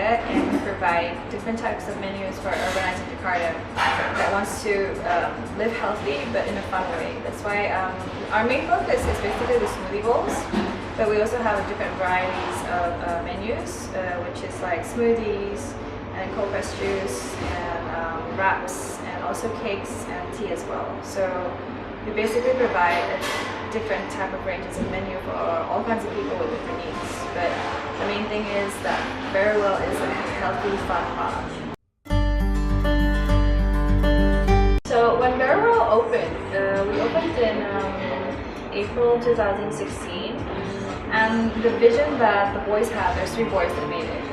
Jakarta, and we provide different types of menus for urbanizing Jakarta that wants to live healthy but in a fun way. That's why our main focus is basically the smoothie bowls, but we also have different varieties of menus, which is like smoothies and cold pressed juice and wraps and also cakes and tea as well. So we basically provide a different type of ranges of menu for all kinds of people with different needs. But the main thing is that Berrywell is a healthy, fun bar. So when Berrywell opened, we opened in April 2016, and the vision that the boys have, there's 3 boys that made it,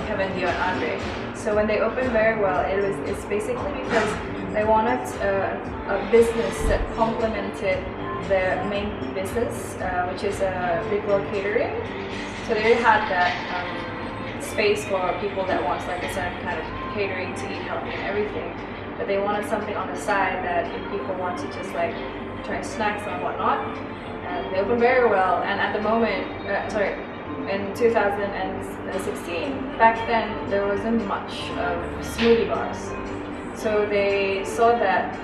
Kevin, Dio, and Andre. So when they opened Berrywell, it's basically because they wanted a business that complemented their main business, which is Berrywell catering. So they already had that space for people that wants like a certain kind of catering to eat healthy and everything. But they wanted something on the side that if people want to just like try snacks and whatnot, and they opened Berrywell. And at the moment, in 2016, back then there wasn't much of smoothie bars. So they saw that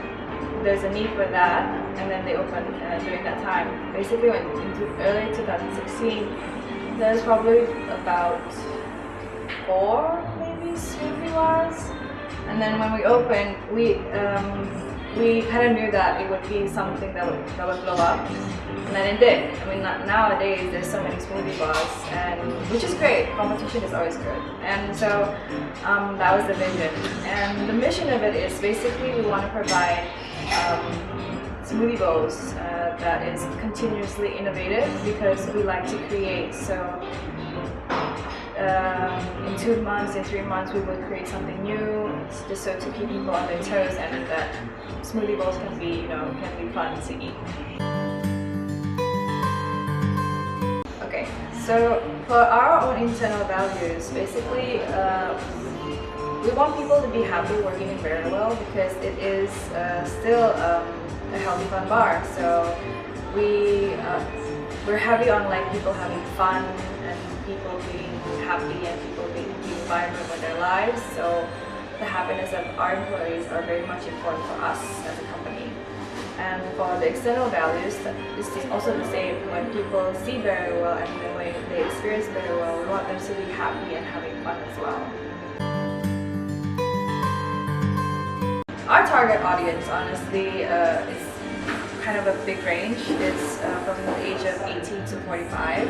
there's a need for that, and then they opened during that time. Basically, when into early 2016, there's probably about 4 maybe smoothie bars. And then when we opened, we kind of knew that it would be something that would blow up, and then it did. I mean, nowadays there's so many smoothie bars, and which is great. Competition is always good, and so that was the vision. And the mission of it is basically we want to provide smoothie bowls that is continuously innovative, because we like to create. So in 2 months, in 3 months, we would create something new, just so to keep people on their toes, and that smoothie bowls can be, can be fun to eat. Okay, so for our own internal values, basically, we want people to be happy working in Berrywell, because it is still a healthy, fun bar. So we're heavy on like people having fun and people being happy and people being vibrant with their lives. So the happiness of our employees are very much important for us as a company. And for the external values, it's also the same. When people see Berrywell and the way they experience Berrywell, we want them to be happy and having fun as well. Our target audience, honestly, is kind of a big range. It's from the age of 18 to 45.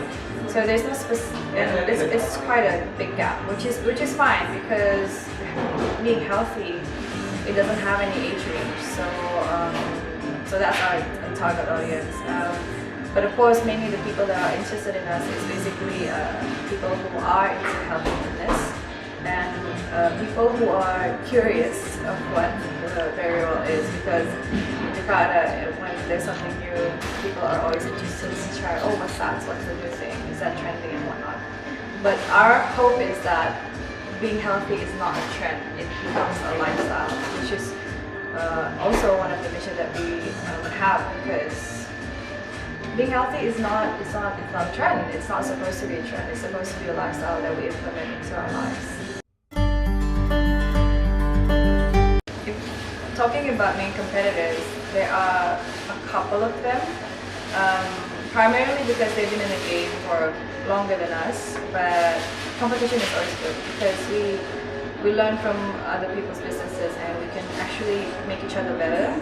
So there's no it's quite a big gap, which is fine, because being healthy, it doesn't have any age range. So that's our target audience. But of course, mainly the people that are interested in us is basically people who are into health and fitness, and people who are curious of what Berrywell is, because in Jakarta, when there's something new, people are always interested to try, oh, what's the new thing, is that trending and whatnot. But our hope is that being healthy is not a trend, it becomes a lifestyle, which is also one of the missions that we have, because being healthy is not a trend. It's not supposed to be a trend. It's supposed to be a lifestyle that we implement into our lives. Talking about main competitors, there are a couple of them, primarily because they've been in the game for longer than us, but competition is always good, because we learn from other people's businesses and we can actually make each other better.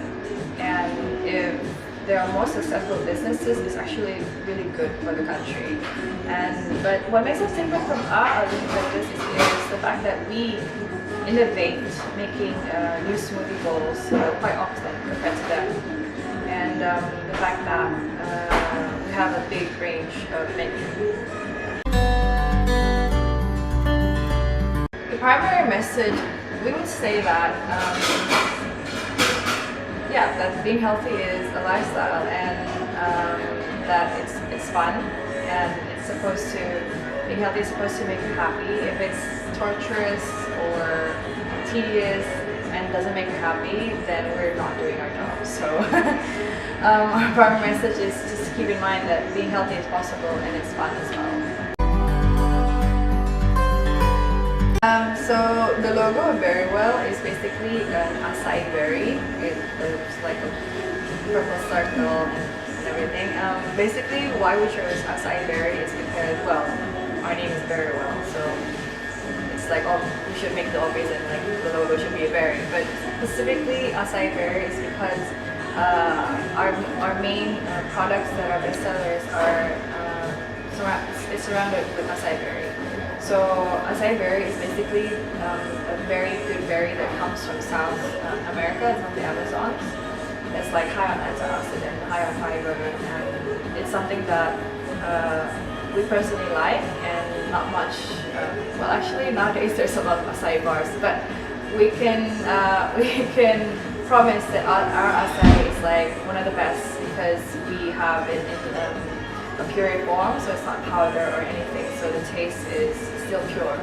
And if there are more successful businesses, it's actually really good for the country. But what makes us different from our other competitors is the fact that we innovate making new smoothie bowls quite often compared to them, and the fact that we have a big range of menu. The primary message, we would say that that being healthy is a lifestyle, and that it's fun, and it's supposed to, being healthy is supposed to make you happy. If it's torturous or tedious and doesn't make you happy, then we're not doing our job. So our primary message is just to keep in mind that being healthy is possible and it's fun as well. So the logo of Berrywell is basically an acai berry. It's like a purple circle and everything. Basically, why we chose acai berry is because, well, our name is Berrywell, so it's like, oh, we should make the obvious and like the logo should be a berry. But specifically acai berry is because our main products that are bestsellers are surrounded with acai berry. So acai berry is basically a very good berry that comes from South America. It's on the Amazons. It's like high on antioxidant and high on fiber, and it's something that we personally like, and not much. Well, actually nowadays there's a lot of acai bars, but we can promise that our acai is like one of the best because we have it in a puree form, so it's not powder or anything, so the taste is still pure.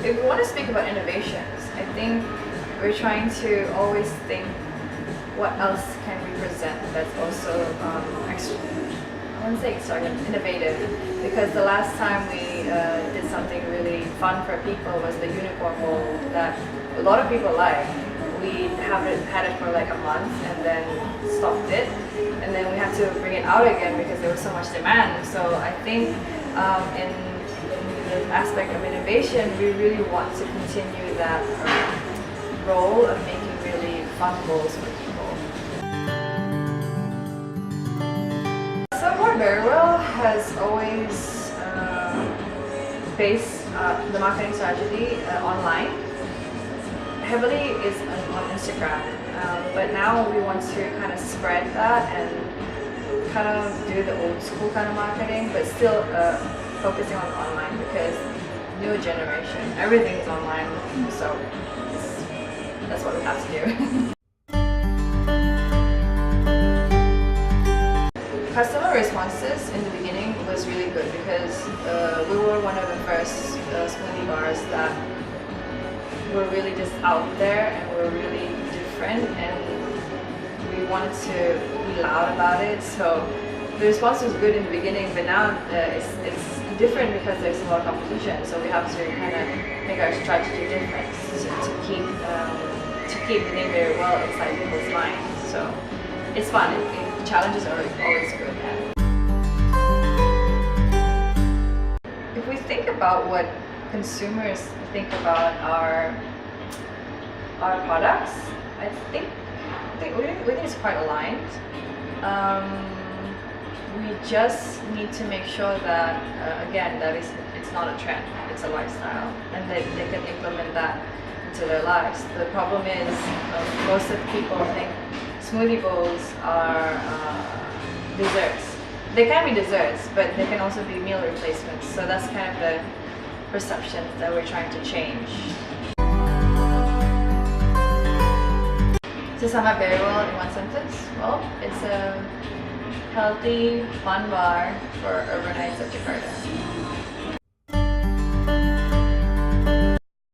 If we want to speak about innovations, I think we're trying to always think what else can we present that's also I wouldn't say innovative, because the last time we did something really fun for people was the unicorn mold that a lot of people like. We had it for like a month and then stopped it, and then we had to bring it out again because there was so much demand. So I think in the aspect of innovation, we really want to continue that role of making really fun goals for people. So Berrywell has always based the marketing strategy online. Heavily is on Instagram, but now we want to kind of spread that and kind of do the old school kind of marketing, but still focusing on online because new generation, everything is online, so that's what we have to do. Customer responses in the beginning was really good because we were one of the first smoothie bars that were really just out there and we're really different, and we wanted to be loud about it. So the response was good in the beginning, but now it's different because there's a lot of competition. So we have to kind of make our strategy different to keep the name Berrywell inside people's minds. So it's fun. Challenges are always good. If we think about what consumers think about our products, I think it's quite aligned. We just need to make sure that again that it's not a trend, it's a lifestyle, and that they can implement that into their lives. The problem is most of the people think smoothie bowls are desserts. They can be desserts, but they can also be meal replacements. So that's kind of the perception that we're trying to change. To sum up Berrywell in one sentence, well, it's a healthy, fun bar for urbanites of Jakarta.